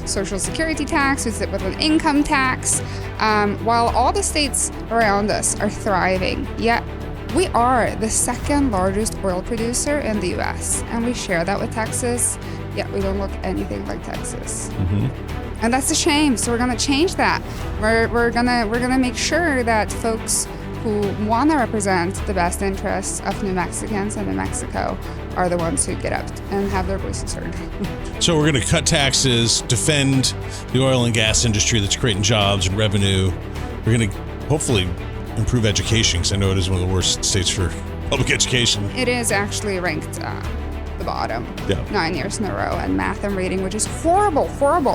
social security tax, we sit with an income tax, while all the states around us are thriving. Yet we are the second largest oil producer in the US, and we share that with Texas, yet we don't look anything like Texas. And that's a shame. So we're gonna change that. We're gonna make sure that folks who want to represent the best interests of New Mexicans and New Mexico are the ones who get up and have their voices heard. So we're going to cut taxes, defend the oil and gas industry that's creating jobs and revenue. We're going to hopefully improve education, because I know it is one of the worst states for public education. It is actually ranked the bottom 9 years in a row, and math and reading, which is horrible,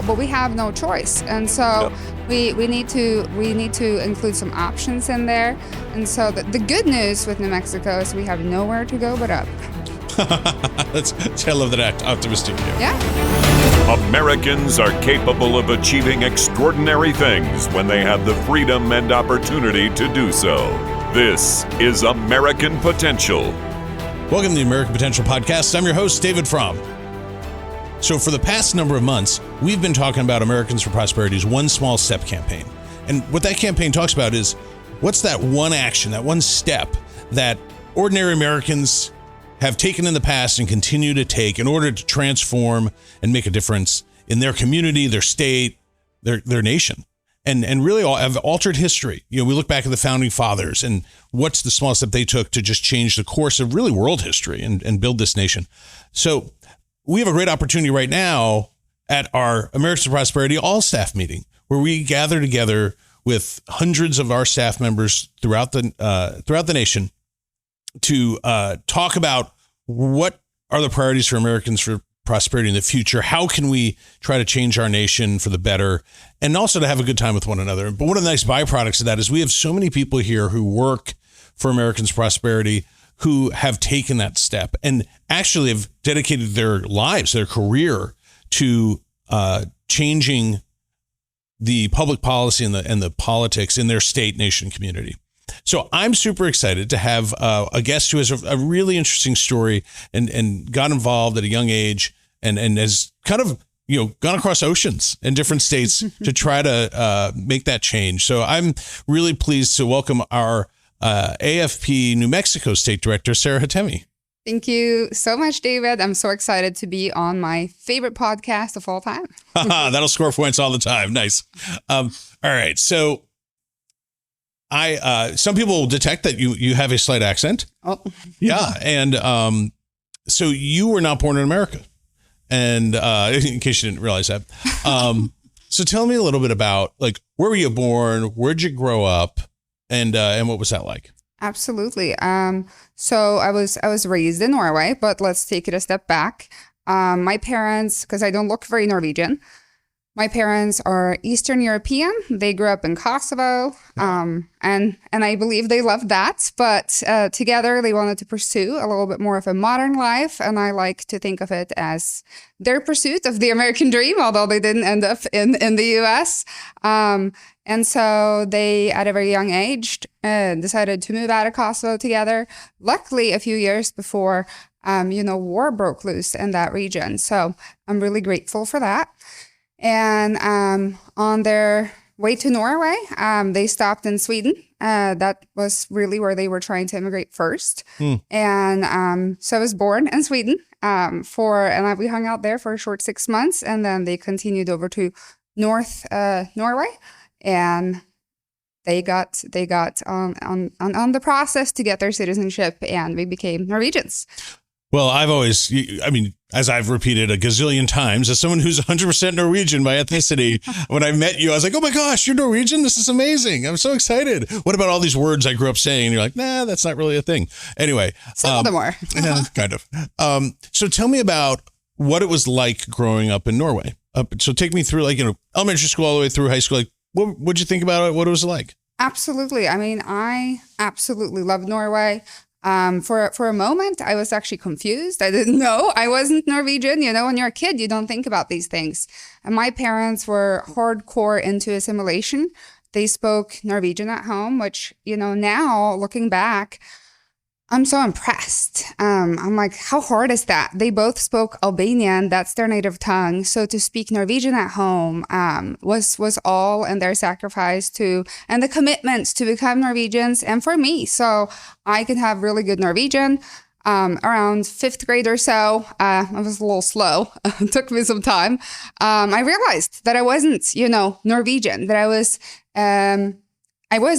but we have no choice. And so we need to include some options in there. And so the good news with New Mexico is we have nowhere to go but up. I love that optimistic view. Yeah. Americans are capable of achieving extraordinary things when they have the freedom and opportunity to do so. This is American Potential. Welcome to the American Potential Podcast. I'm your host, David Fromm. So for the past number of months, we've been talking about Americans for Prosperity's One Small Step campaign. And what that campaign talks about is, what's that one action, that one step that ordinary Americans have taken in the past and continue to take in order to transform and make a difference in their community, their state, their nation. And really have altered history. You know, we look back at the founding fathers and what's the small step they took to just change the course of really world history and build this nation. So we have a great opportunity right now at our Americans for Prosperity all-staff meeting, where we gather together with hundreds of our staff members throughout the nation to talk about what are the priorities for Americans for Prosperity in the future. How can we try to change our nation for the better, and also to have a good time with one another? But one of the nice byproducts of that is we have so many people here who work for Americans for Prosperity who have taken that step and actually have dedicated their lives, their career to changing the public policy and the politics in their state, nation, community. So I'm super excited to have a guest who has a really interesting story and got involved at a young age and has kind of, gone across oceans in different states to try to make that change. So I'm really pleased to welcome our AFP New Mexico State Director, Sarah Hetemi. Thank you so much, David. I'm so excited to be on my favorite podcast of all time. That'll score points all the time. Nice. All right. So some people will detect that you have a slight accent. Oh. Yeah. And so you were not born in America. And in case you didn't realize that. So tell me a little bit about, where were you born? Where'd you grow up? And what was that like? Absolutely. So I was raised in Norway, but let's take it a step back. My parents, because I don't look very Norwegian, my parents are Eastern European. They grew up in Kosovo, and I believe they loved that. But together, they wanted to pursue a little bit more of a modern life, and I like to think of it as their pursuit of the American dream, although they didn't end up in the U.S. And so they, at a very young age, decided to move out of Kosovo together. Luckily, a few years before, war broke loose in that region. So I'm really grateful for that. And on their way to Norway, they stopped in Sweden. That was really where they were trying to immigrate first. And so I was born in Sweden we hung out there for a short 6 months, and then they continued over to North Norway, and they got on the process to get their citizenship, and we became Norwegians. Well, as I've repeated a gazillion times, as someone who's 100% Norwegian by ethnicity, when I met you, I was like, oh my gosh, you're Norwegian? This is amazing. I'm so excited. What about all these words I grew up saying? And you're like, nah, that's not really a thing. Anyway. Some of them are. Yeah, kind of. So tell me about what it was like growing up in Norway. So take me through elementary school all the way through high school. What'd you think about it? What it was like? Absolutely. I absolutely loved Norway. For a moment, I was actually confused. I didn't know I wasn't Norwegian. When you're a kid, you don't think about these things. And my parents were hardcore into assimilation. They spoke Norwegian at home, which, now looking back, I'm so impressed. I'm like, how hard is that? They both spoke Albanian. That's their native tongue. So to speak Norwegian at home was all in their sacrifice to and the commitments to become Norwegians and for me. So I could have really good Norwegian. Around fifth grade or so, I was a little slow. It took me some time. I realized that I wasn't, Norwegian, that I was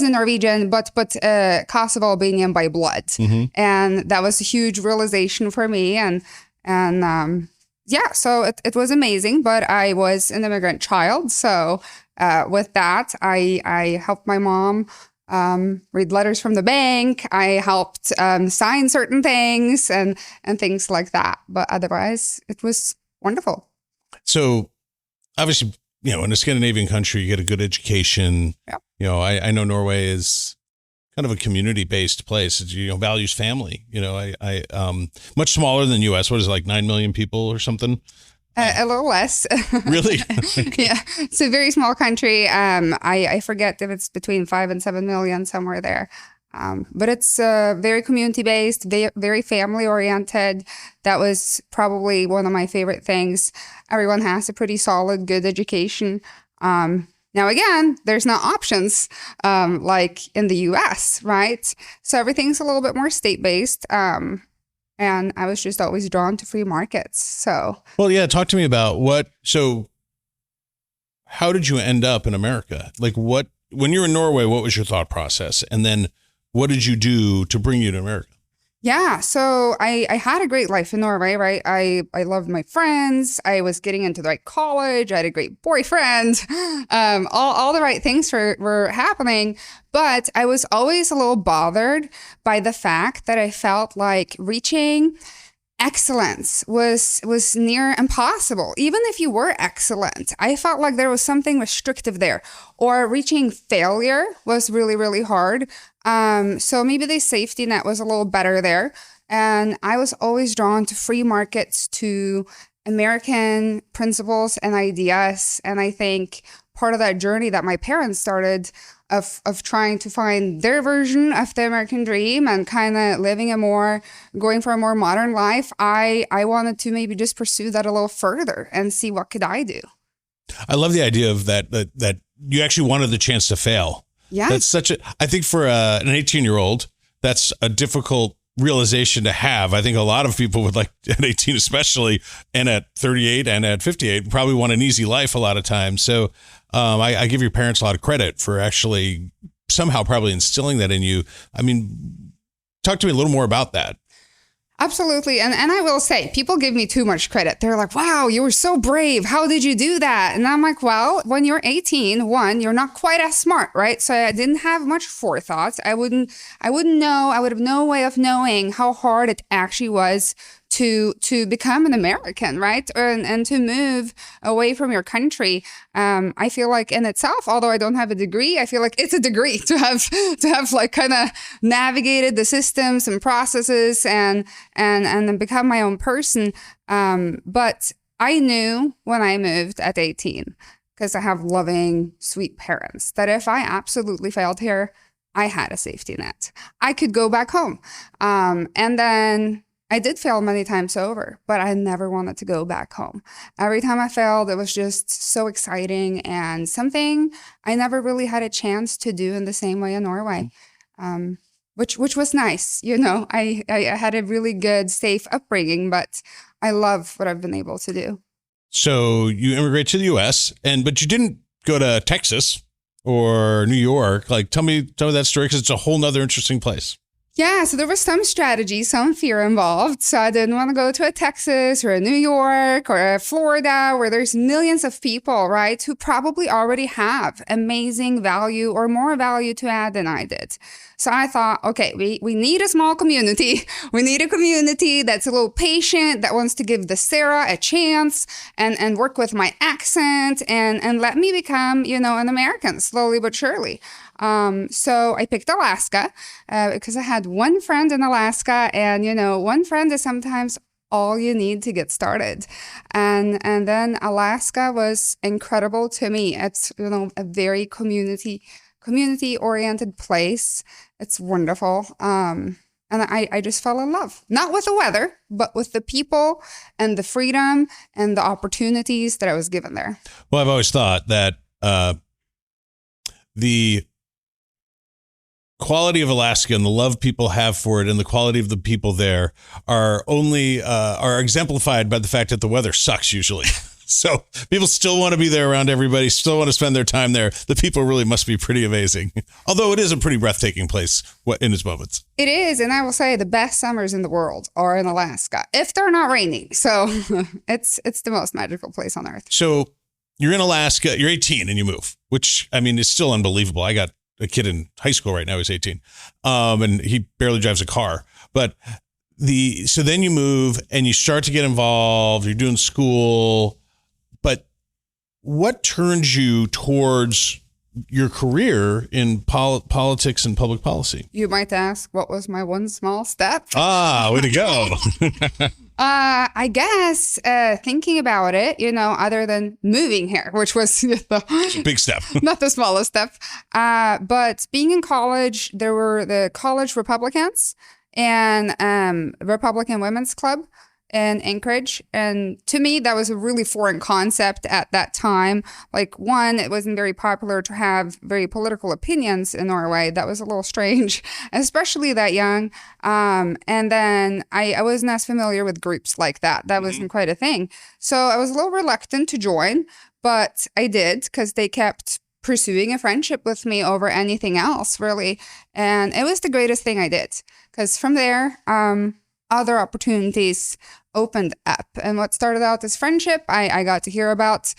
a Norwegian, but Kosovo Albanian by blood, and that was a huge realization for me. And so it was amazing. But I was an immigrant child, so with that, I helped my mom read letters from the bank. I helped sign certain things and things like that. But otherwise, it was wonderful. So obviously, in a Scandinavian country, you get a good education. Yeah. I know Norway is kind of a community-based place. It, values family. I much smaller than U.S. What is it, like 9 million people or something? A little less. Really? Yeah. It's a very small country. I forget if it's between 5 and 7 million, somewhere there. But it's very community-based, very family-oriented. That was probably one of my favorite things. Everyone has a pretty solid, good education. Now, again, there's no options like in the U.S., right? So everything's a little bit more state-based. And I was just always drawn to free markets. So, well, yeah, talk to me about how did you end up in America? Like when you were in Norway, what was your thought process? And then what did you do to bring you to America? Yeah, so I had a great life in Norway, right? I loved my friends. I was getting into the right college. I had a great boyfriend. All the right things were happening. But I was always a little bothered by the fact that I felt like reaching excellence was near impossible. Even if you were excellent, I felt like there was something restrictive there, or reaching failure was really, really hard. So maybe the safety net was a little better there. And I was always drawn to free markets, to American principles and ideas. And I think part of that journey that my parents started of trying to find their version of the American dream and kind of going for a more modern life, I wanted to maybe just pursue that a little further and see what could I do. I love the idea of that you actually wanted the chance to fail. Yeah. That's I think for an 18-year-old, that's a difficult realization to have. I think a lot of people would, like at 18 especially, and at 38 and at 58, probably want an easy life a lot of times. So I give your parents a lot of credit for actually somehow probably instilling that in you. I mean, talk to me a little more about that. Absolutely. And I will say, people give me too much credit. They're like, wow, you were so brave. How did you do that? And I'm like, well, when you're 18, you're not quite as smart, right? So I didn't have much forethought. I wouldn't know. I would have no way of knowing how hard it actually was to become an American, right? And to move away from your country. I feel like in itself, although I don't have a degree, I feel like it's a degree to have like kind of navigated the systems and processes and then become my own person. But I knew when I moved at 18, because I have loving, sweet parents, that if I absolutely failed here, I had a safety net. I could go back home. And then I did fail many times over, but I never wanted to go back home. Every time I failed, it was just so exciting and something I never really had a chance to do in the same way in Norway, which was nice. I had a really good, safe upbringing, but I love what I've been able to do. So you immigrate to the U.S., but you didn't go to Texas or New York. Like, tell me that story, because it's a whole nother interesting place. Yeah, so there was some strategy, some fear involved. So I didn't want to go to a Texas or a New York or a Florida where there's millions of people, right, who probably already have amazing value or more value to add than I did. So I thought, okay, we need a small community. We need a community that's a little patient, that wants to give the Sarah a chance and work with my accent and let me become, an American slowly but surely. So I picked Alaska because I had one friend in Alaska, and one friend is sometimes all you need to get started. And then Alaska was incredible to me. It's a very community oriented place. It's wonderful. And I just fell in love, not with the weather, but with the people and the freedom and the opportunities that I was given there. Well, I've always thought that the quality of Alaska and the love people have for it and the quality of the people there are exemplified by the fact that the weather sucks usually. So people still want to be there around everybody, still want to spend their time there. The people really must be pretty amazing. Although it is a pretty breathtaking place in its moments. It is. And I will say the best summers in the world are in Alaska, if they're not raining. So it's the most magical place on earth. So you're in Alaska, you're 18 and you move, which I mean, is still unbelievable. I got a kid in high school right now, he's 18. And he barely drives a car. But so then you move and you start to get involved, you're doing school. But what turns you towards your career in politics and public policy? You might ask, what was my one small step? Way to go. I guess thinking about it, other than moving here, which was It's a big step. Not the smallest step. But being in college, there were the college Republicans and Republican Women's Club in Anchorage. And to me, that was a really foreign concept at that time. Like, one, it wasn't very popular to have very political opinions in Norway. That was a little strange, especially that young. And then I wasn't as familiar with groups like that. That wasn't quite a thing. So I was a little reluctant to join, but I did because they kept pursuing a friendship with me over anything else, really. And it was the greatest thing I did, because from there, other opportunities opened up. And what started out as friendship, I got to hear about,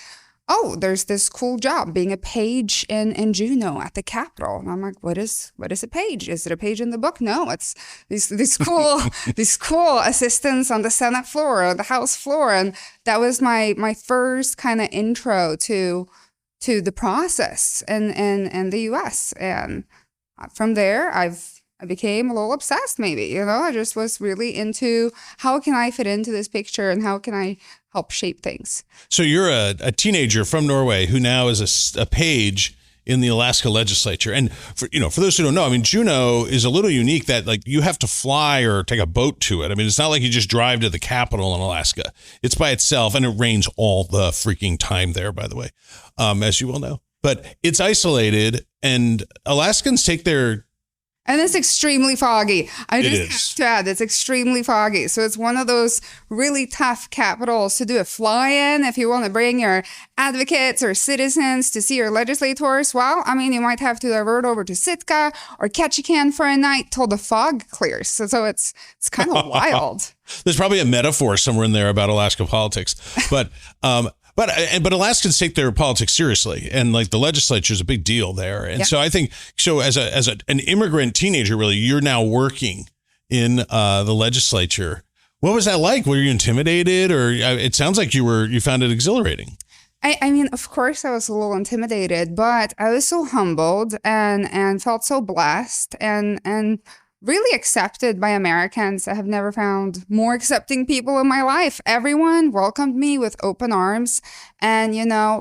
there's this cool job being a page in Juneau at the Capitol. And I'm like, what is a page? Is it a page in the book? No, it's these cool these cool assistants on the Senate floor or the House floor. And that was my first kind of intro to the process in the US. And from there, I became a little obsessed, maybe. I just was really into how can I fit into this picture and how can I help shape things. So you're a teenager from Norway who now is a page in the Alaska legislature. And for those who don't know, I mean, Juneau is a little unique that like you have to fly or take a boat to it. I mean, it's not like you just drive to the Capitol in Alaska. It's by itself, and it rains all the freaking time there, by the way, as you well know. But it's isolated, and Alaskans take their... And it's extremely foggy. I just It is. have to add, it's extremely foggy. So it's one of those really tough capitals to do a fly-in if you want to bring your advocates or citizens to see your legislators. Well, I mean, you might have to divert over to Sitka or Ketchikan for a night till the fog clears. So it's kind of wild. There's probably a metaphor somewhere in there about Alaska politics, but Alaskans take their politics seriously, and like the legislature is a big deal there. And so I think as an immigrant teenager, really, you're now working in the legislature. What was that like? Were you intimidated, or it sounds like you found it exhilarating? I mean, of course, I was a little intimidated, but I was so humbled and felt so blessed and really accepted by Americans. I have never found more accepting people in my life. Everyone welcomed me with open arms. And,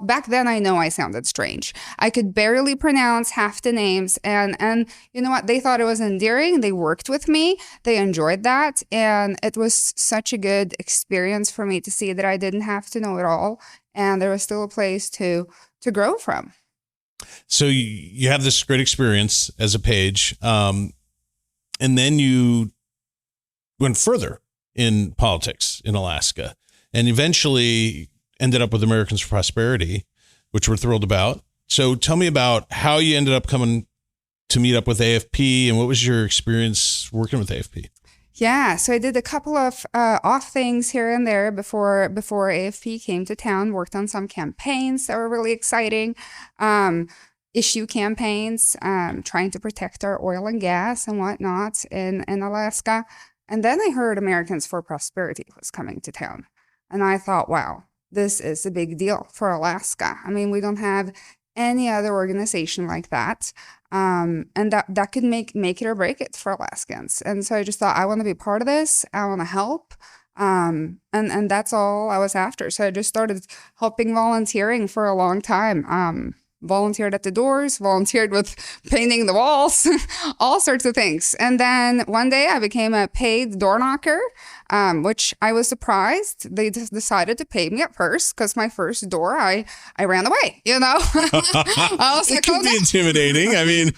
back then I know I sounded strange. I could barely pronounce half the names. And you know what? They thought it was endearing. They worked with me. They enjoyed that. And it was such a good experience for me to see that I didn't have to know it all. And there was still a place to grow from. So you have this great experience as a page. And then you went further in politics in Alaska and eventually ended up with Americans for Prosperity, which we're thrilled about. So tell me about how you ended up coming to meet up with AFP, and what was your experience working with AFP? Yeah, so I did a couple of off things here and there before AFP came to town, worked on some campaigns that were really exciting. Issue campaigns, trying to protect our oil and gas and whatnot in Alaska. And then I heard Americans for Prosperity was coming to town. And I thought, wow, this is a big deal for Alaska. I mean, we don't have any other organization like that. And that could make it or break it for Alaskans. And so I just thought, I want to be part of this. I want to help. And that's all I was after. So I just started helping volunteering for a long time. volunteered at the doors, volunteered with painting the walls, all sorts of things. And then one day I became a paid door knocker, which I was surprised. They just decided to pay me at first because my first door, I ran away, you know? I was It like, can oh, be no. intimidating. I mean,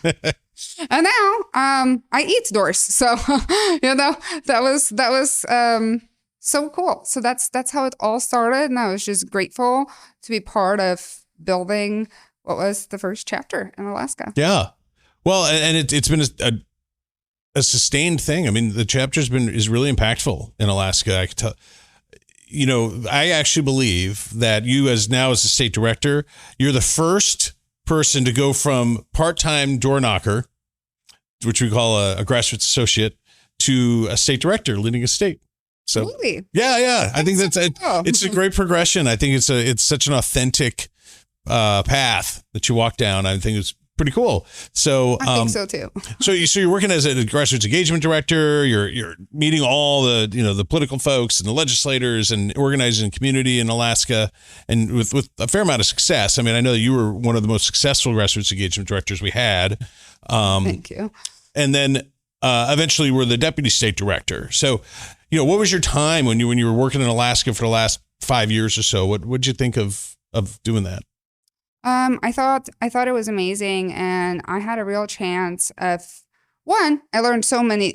And now I eat doors. So, you know, that was so cool. So that's how it all started. And I was just grateful to be part of building what was the first chapter in Alaska. yeah. Well, and it's been a sustained thing. I mean, the chapter's is really impactful in Alaska. I could tell. You know, I actually believe that you, as a state director, you're the first person to go from part-time door knocker, which we call a grassroots associate, to a state director leading a state. So, Really? yeah. I think that's cool. it's a great progression. I think it's such an authentic path that you walk down. I think it's pretty cool. So I think so too. so you're working as a grassroots engagement director. You're meeting all the political folks and the legislators and organizing community in Alaska, and with a fair amount of success. I mean, I know that you were one of the most successful grassroots engagement directors we had. Thank you. And then eventually we're the deputy state director. So, you know, what was your time when you were working in Alaska for the last 5 years or so? What did you think of doing that? I thought it was amazing, and I had a real chance of, one, I learned so many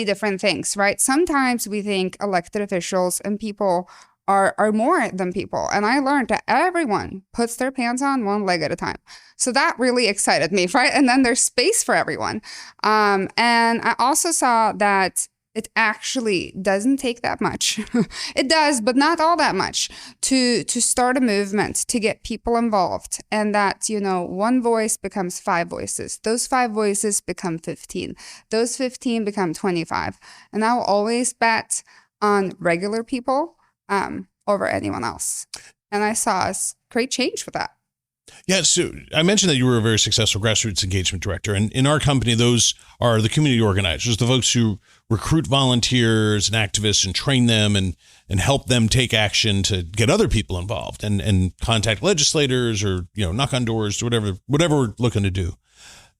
different things, right? Sometimes we think elected officials and people are more than people. And I learned that everyone puts their pants on one leg at a time. So that really excited me, right? And then there's space for everyone. And I also saw that it actually doesn't take that much. It does, but not all that much to start a movement, to get people involved. And that, you know, one voice becomes 5 voices. Those 5 voices become 15. Those 15 become 25. And I will always bet on regular people over anyone else. And I saw a great change with that. Yeah, so I mentioned that you were a very successful grassroots engagement director, and in our company, those are the community organizers, the folks who recruit volunteers and activists and train them and help them take action to get other people involved and contact legislators or, you know, knock on doors, whatever we're looking to do.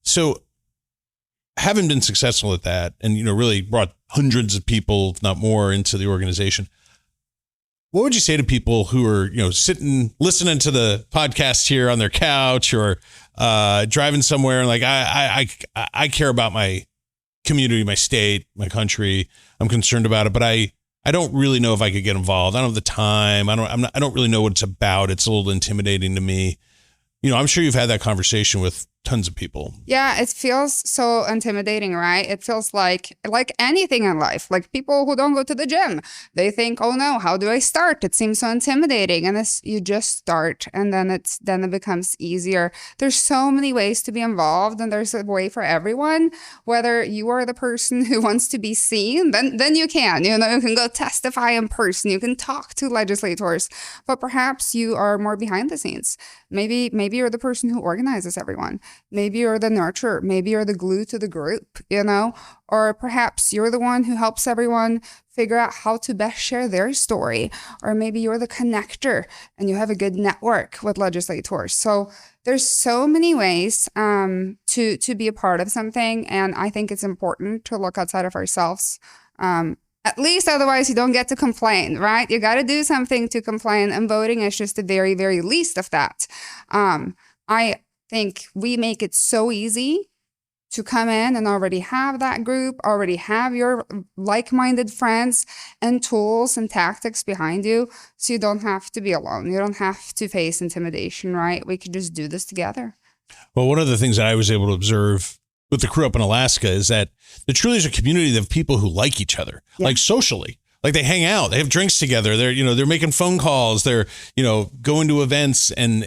So having been successful at that and, you know, really brought hundreds of people, if not more, into the organization, what would you say to people who are, you know, sitting, listening to the podcast here on their couch or driving somewhere and like, I care about my community, my state, my country. I'm concerned about it, but I don't really know if I could get involved. I don't have the time. I don't really know what it's about. It's a little intimidating to me. You know, I'm sure you've had that conversation with tons of people. Yeah, it feels so intimidating, right? It feels like anything in life, like people who don't go to the gym, they think, oh no, how do I start? It seems so intimidating. And you just start, and then it becomes easier. There's so many ways to be involved, and there's a way for everyone. Whether you are the person who wants to be seen, then you can, you know, you can go testify in person, you can talk to legislators, but perhaps you are more behind the scenes. Maybe you're the person who organizes everyone. Maybe you're the nurturer. Maybe you're the glue to the group, you know, or perhaps you're the one who helps everyone figure out how to best share their story. Or maybe you're the connector and you have a good network with legislators. So there's so many ways to be a part of something. And I think it's important to look outside of ourselves. At least otherwise you don't get to complain, right? You got to do something to complain, and voting is just the very, very least of that. I think we make it so easy to come in and already have that group, already have your like-minded friends and tools and tactics behind you, so you don't have to be alone. You don't have to face intimidation, right? We could just do this together. Well, one of the things that I was able to observe with the crew up in Alaska is that there truly is a community of people who like each other, like socially. Like they hang out, they have drinks together. They're making phone calls. They're, going to events and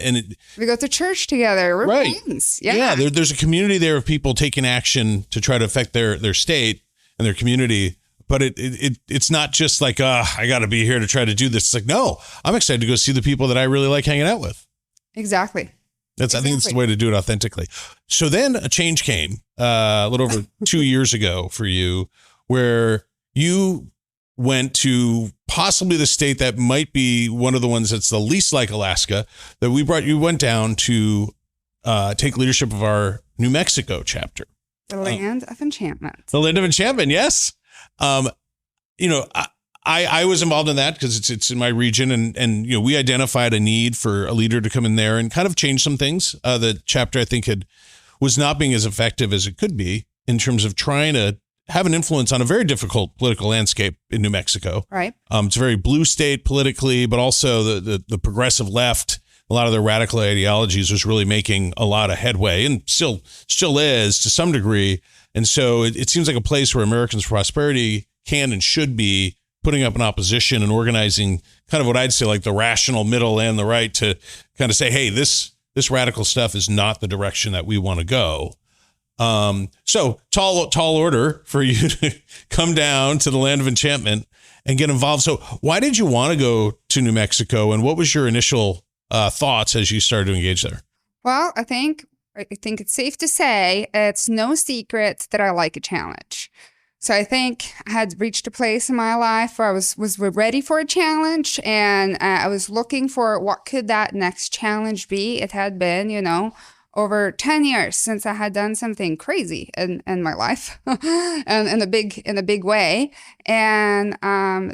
we go to church together. We're friends. Yeah. There's a community there of people taking action to try to affect their state and their community. But it's not just like, I got to be here to try to do this. It's like, no, I'm excited to go see the people that I really like hanging out with. Exactly. I think it's the way to do it authentically. So then a change came a little over 2 years ago for you, where you went to possibly the state that might be one of the ones that's the least like Alaska, that you went down to take leadership of our New Mexico chapter. The land of enchantment. The land of enchantment, yes. I was involved in that because it's in my region, and we identified a need for a leader to come in there and kind of change some things. The chapter, I think, was not being as effective as it could be in terms of trying to have an influence on a very difficult political landscape in New Mexico. Right. It's a very blue state politically, but also the progressive left, a lot of their radical ideologies was really making a lot of headway, and still is to some degree. And so it seems like a place where Americans for Prosperity can and should be putting up an opposition and organizing kind of what I'd say like the rational middle and the right to kind of say, hey, this radical stuff is not the direction that we want to go. So tall order for you to come down to the land of enchantment and get involved. So why did you want to go to New Mexico, and what was your initial thoughts as you started to engage there? Well, I think it's safe to say it's no secret that I like a challenge. So I think I had reached a place in my life where I was ready for a challenge, and I was looking for what could that next challenge be. It had been, over 10 years since I had done something crazy in my life and in a big way. And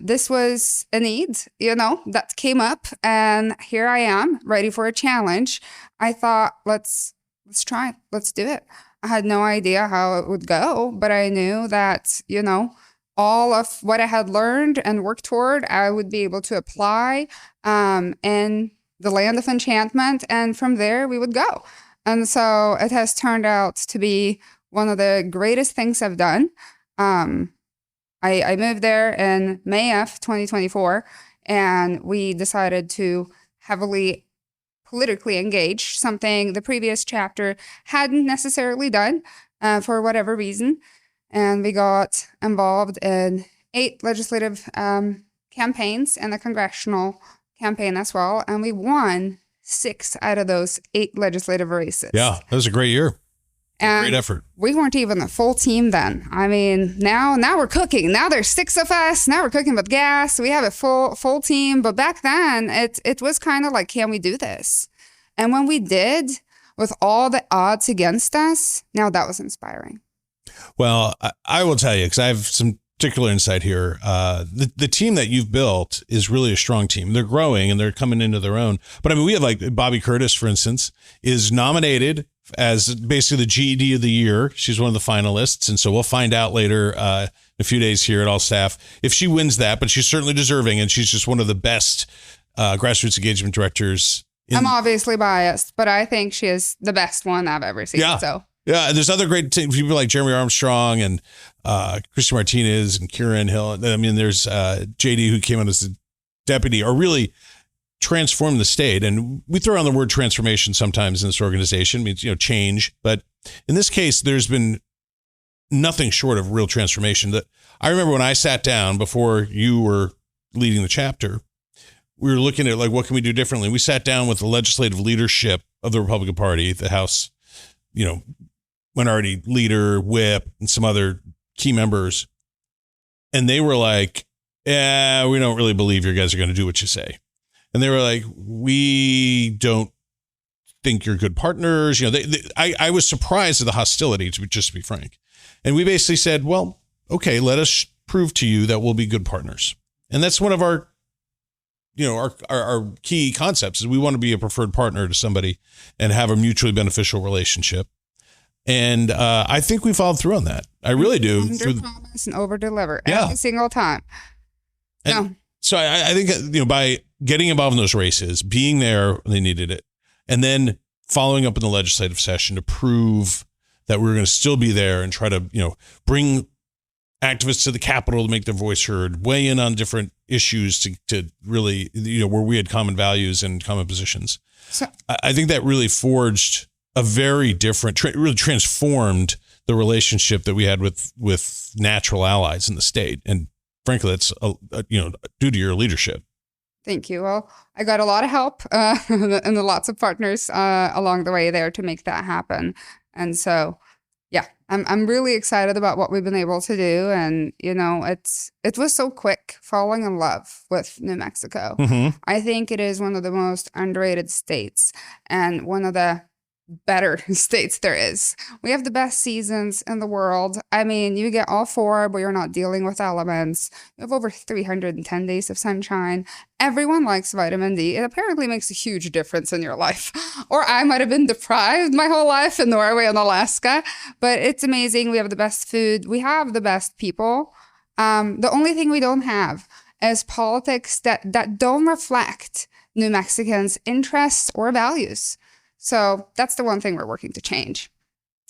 this was a need, that came up, and here I am ready for a challenge. I thought, let's try it. Let's do it. I had no idea how it would go, but I knew that, all of what I had learned and worked toward, I would be able to apply in the land of enchantment. And from there, we would go. And so it has turned out to be one of the greatest things I've done. I moved there in May of 2024, and we decided to heavily politically engage, something the previous chapter hadn't necessarily done for whatever reason. And we got involved in 8 legislative campaigns and a congressional campaign as well. And we won 6 out of those 8 legislative races. Yeah, that was a great year. And great effort. We weren't even a full team then. I mean, now we're cooking. Now there's 6 of us. Now we're cooking with gas. We have a full team. But back then, it was kind of like, can we do this? And when we did, with all the odds against us, now that was inspiring. Well, I will tell you, because I have some particular insight here. The team that you've built is really a strong team. They're growing and they're coming into their own. But I mean, we have like Bobby Curtis, for instance, is nominated as basically the GED of the year. She's one of the finalists. And so we'll find out later in a few days here at All Staff if she wins that, but she's certainly deserving. And she's just one of the best grassroots engagement directors. I'm obviously biased, but I think she is the best one I've ever seen. Yeah. So. Yeah, there's other great people like Jeremy Armstrong and Christy Martinez and Kieran Hill. I mean, there's JD, who came on as the deputy, are really transformed the state. And we throw on the word transformation sometimes in this organization. It means, change. But in this case, there's been nothing short of real transformation. That I remember when I sat down before you were leading the chapter, we were looking at like, what can we do differently? We sat down with the legislative leadership of the Republican Party, the House, minority leader, whip, and some other key members. And they were like, yeah, we don't really believe you guys are going to do what you say. And they were like, we don't think you're good partners. I was surprised at the hostility, just to be frank. And we basically said, well, okay, let us prove to you that we'll be good partners. And that's one of our key concepts is we want to be a preferred partner to somebody and have a mutually beneficial relationship. And I think we followed through on that. I really do. Under promise and over deliver every single time. So I think, by getting involved in those races, being there when they needed it, and then following up in the legislative session to prove that we were going to still be there and try to, bring activists to the Capitol to make their voice heard, weigh in on different issues to really, where we had common values and common positions. So I think that really forged a very different, really transformed the relationship that we had with natural allies in the state. And frankly, that's, due to your leadership. Thank you. Well, I got a lot of help and lots of partners along the way there to make that happen. And so, yeah, I'm really excited about what we've been able to do. And, it was so quick falling in love with New Mexico. Mm-hmm. I think it is one of the most underrated states and one of the better states there is. We have the best seasons in the world. I mean, you get all four, but you're not dealing with elements. You have over 310 days of sunshine. Everyone likes vitamin D. It apparently makes a huge difference in your life. Or I might have been deprived my whole life in Norway and Alaska, but it's amazing. We have the best food. We have the best people. The only thing we don't have is politics that don't reflect New Mexicans' interests or values. So that's the one thing we're working to change.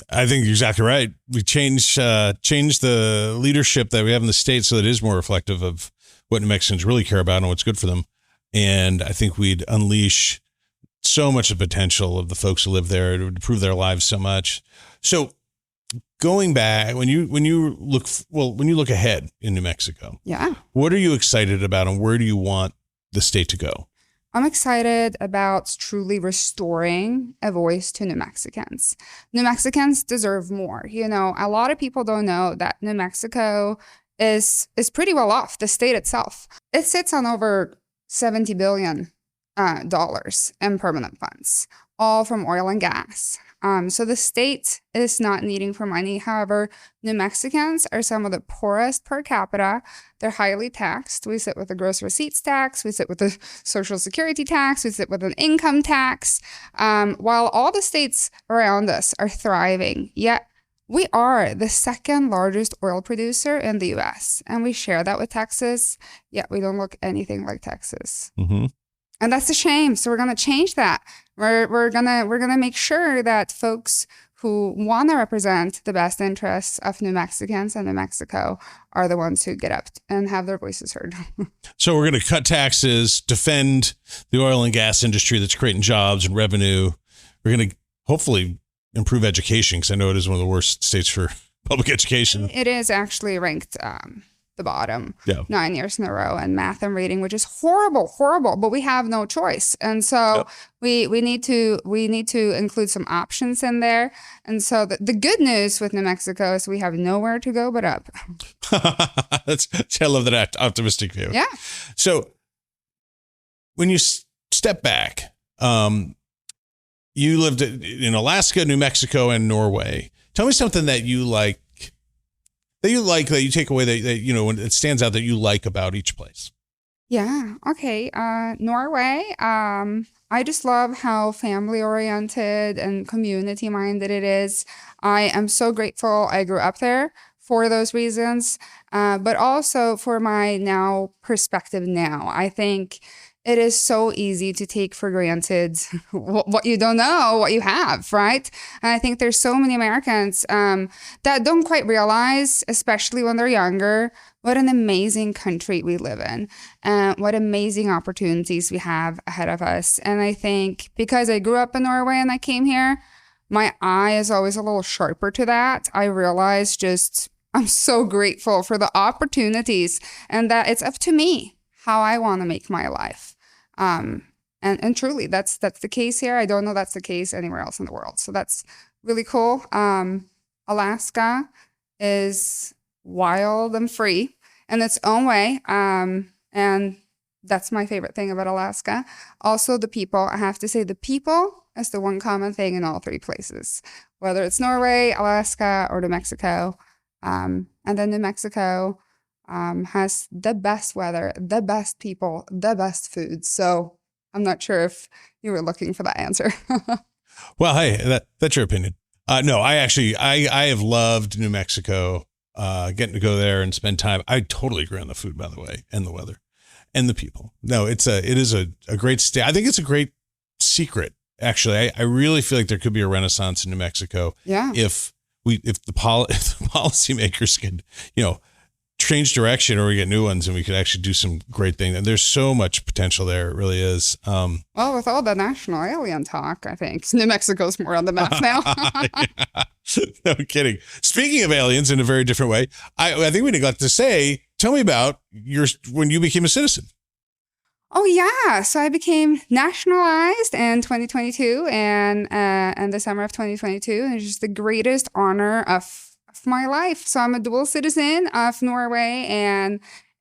I think you're exactly right. We change the leadership that we have in the state so that it is more reflective of what New Mexicans really care about and what's good for them. And I think we'd unleash so much of the potential of the folks who live there. It would improve their lives so much. So going back, when you look ahead in New Mexico, yeah, what are you excited about and where do you want the state to go? I'm excited about truly restoring a voice to New Mexicans. New Mexicans deserve more. You know, a lot of people don't know that New Mexico is pretty well off, the state itself. It sits on over $70 billion in permanent funds, all from oil and gas. So the state is not needing for money. However, New Mexicans are some of the poorest per capita. They're highly taxed. We sit with a gross receipts tax. We sit with a social security tax. We sit with an income tax. While all the states around us are thriving, yet we are the second largest oil producer in the U.S. And we share that with Texas, yet we don't look anything like Texas. Mm-hmm. And that's a shame. So we're going to change that. We're gonna make sure that folks who want to represent the best interests of New Mexicans and New Mexico are the ones who get up and have their voices heard. So we're going to cut taxes, defend the oil and gas industry that's creating jobs and revenue. We're going to hopefully improve education, because I know it is one of the worst states for public education. It is actually ranked the bottom 9 years in a row in math and reading, which is horrible, but we have no choice. And so we need to include some options in there. And so the good news with New Mexico is we have nowhere to go but up. I love that optimistic view. Yeah. So when you step back, you lived in Alaska, New Mexico, and Norway. Tell me something that you like, that you take away that you know, when it stands out that you like about each place. Yeah. Okay. Norway. I just love how family oriented and community minded it is. I am so grateful I grew up there for those reasons, but also for my perspective now. I think it is so easy to take for granted what you don't know, what you have, right? And I think there's so many Americans that don't quite realize, especially when they're younger, what an amazing country we live in and what amazing opportunities we have ahead of us. And I think because I grew up in Norway and I came here, my eye is always a little sharper to that. I realize I'm so grateful for the opportunities and that it's up to me how I want to make my life. And truly that's the case here. I don't know that's the case anywhere else in the world. So that's really cool. Alaska is wild and free in its own way. And that's my favorite thing about Alaska. Also the people, I have to say the people is the one common thing in all three places, whether it's Norway, Alaska, or New Mexico. And then New Mexico has the best weather, the best people, the best food. So I'm not sure if you were looking for that answer. Well, hey, that's your opinion. No, I have loved New Mexico, getting to go there and spend time. I totally agree on the food, by the way, and the weather and the people. No, it is a great state. I think it's a great secret. Actually, I really feel like there could be a renaissance in New Mexico. Yeah. If the policymakers could, change direction, or we get new ones and we could actually do some great things. And there's so much potential there. It really is. Well, with all the national alien talk, I think New Mexico's more on the map now. No kidding. Speaking of aliens in a very different way, I think we neglected to say, tell me about when you became a citizen. Oh, yeah. So I became nationalized in 2022 and in the summer of 2022. And it's just the greatest honor of my life. So I'm a dual citizen of Norway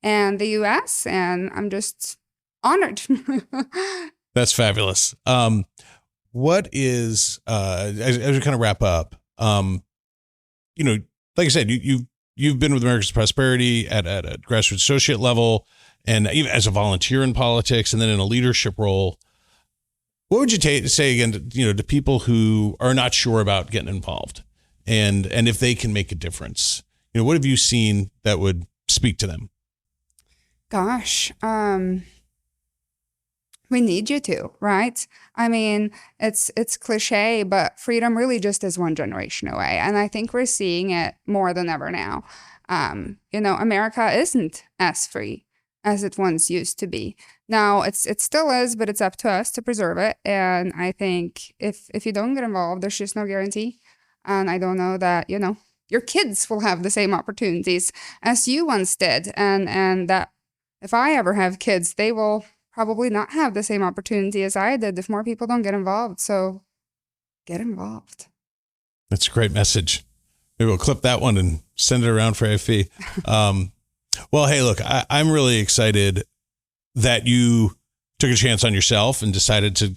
and the US, and I'm just honored. That's fabulous. what is, as we kind of wrap up, you know, like I said, you've been with Americans for Prosperity at a grassroots associate level, and even as a volunteer in politics, and then in a leadership role. What would you say again, to people who are not sure about getting involved, and if they can make a difference? What have you seen that would speak to them? Gosh, we need you to, right? I mean, it's cliche, but freedom really just is one generation away. And I think we're seeing it more than ever now. America isn't as free as it once used to be. Now, it still is, but it's up to us to preserve it. And I think if you don't get involved, there's just no guarantee. And I don't know that, your kids will have the same opportunities as you once did. And that if I ever have kids, they will probably not have the same opportunity as I did if more people don't get involved. So get involved. That's a great message. Maybe we'll clip that one and send it around for AFP. Well, hey, look, I'm really excited that you took a chance on yourself and decided to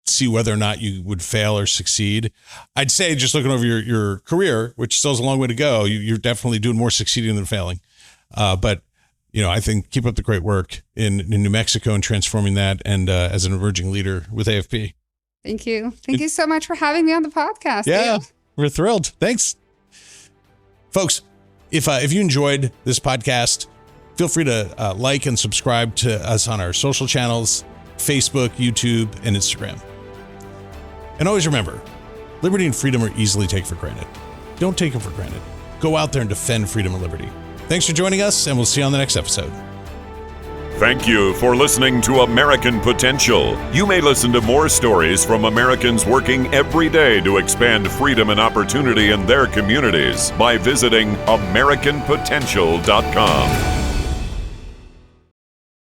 see whether or not you would fail or succeed. I'd say, just looking over your career, which still has a long way to go, you're definitely doing more succeeding than failing. But I think keep up the great work in New Mexico and transforming that, and as an emerging leader with AFP. Thank you. Thank you so much for having me on the podcast. Yeah, Dave. We're thrilled. Thanks. Folks, if you enjoyed this podcast, feel free to like and subscribe to us on our social channels, Facebook, YouTube, and Instagram. And always remember, liberty and freedom are easily taken for granted. Don't take them for granted. Go out there and defend freedom and liberty. Thanks for joining us, and we'll see you on the next episode. Thank you for listening to American Potential. You may listen to more stories from Americans working every day to expand freedom and opportunity in their communities by visiting AmericanPotential.com.